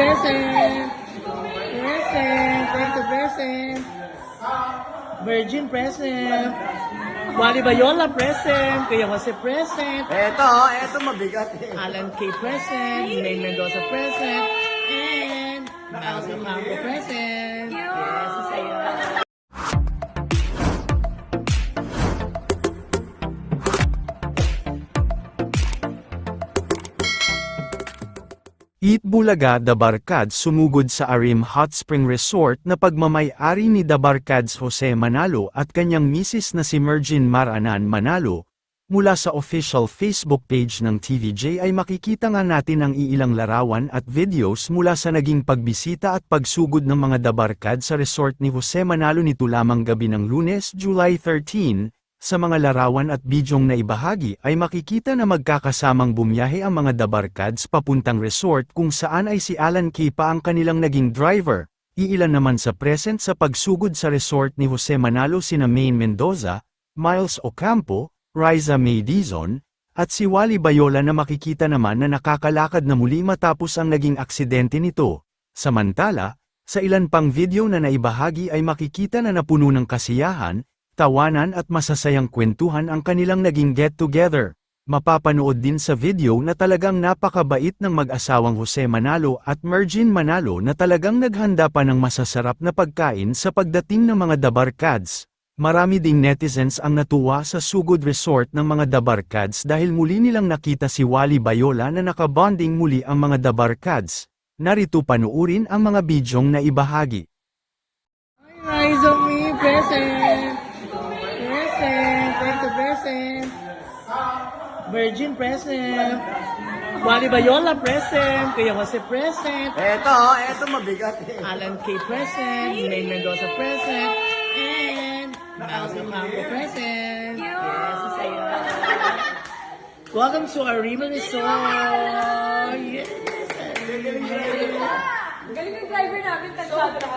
present. Present. Thank you, present. Virgin present. Wally Bayola present. Kuya Jose present. Eto mabigat eh. Alan K present. Maine Mendoza present. And Elsa Campo present. Yes, sa'yo. Eat Bulaga Dabarkads sumugod sa Arim Hot Spring Resort na pagmamay-ari ni Dabarkads Jose Manalo at kanyang misis na si Mergin Maranan Manalo. Mula sa official Facebook page ng TVJ ay makikita nga natin ang iilang larawan at videos mula sa naging pagbisita at pagsugod ng mga Dabarkad sa resort ni Jose Manalo nito lamang gabi ng Lunes, July 13. Sa mga larawan at bidyong na ibahagi ay makikita na magkakasamang bumiyahe ang mga Dabarkads papuntang resort kung saan ay si Alan K pa ang kanilang naging driver. Iilan naman sa present sa pagsugod sa resort ni Jose Manalo sina Maine Mendoza, Miles Ocampo, Riza May Dizon, at si Wally Bayola na makikita naman na nakakalakad na muli matapos ang naging aksidente nito. Samantala, sa ilan pang video na naibahagi ay makikita na napuno ng kasiyahan, tawanan at masasayang kwentuhan ang kanilang naging get-together. Mapapanood din sa video na talagang napakabait ng mag-asawang Jose Manalo at Mergin Manalo na talagang naghanda pa ng masasarap na pagkain sa pagdating ng mga Dabarkads. Marami ding netizens ang natuwa sa sugod resort ng mga Dabarkads dahil muli nilang nakita si Wally Bayola na nakabonding muli ang mga Dabarkads. Narito panuurin ang mga bidyong na ibahagi. Rise of me, present. Present. Thank you, present. Virgin present. Wally Bayola present. Kuya Jose present. Eto mabigat eh. Alan K present. Maine Mendoza present. And Elsa Campo present. Yes, sa'yo. Welcome to Arima Resort. Yes. Galing ng driver namin, tagsado na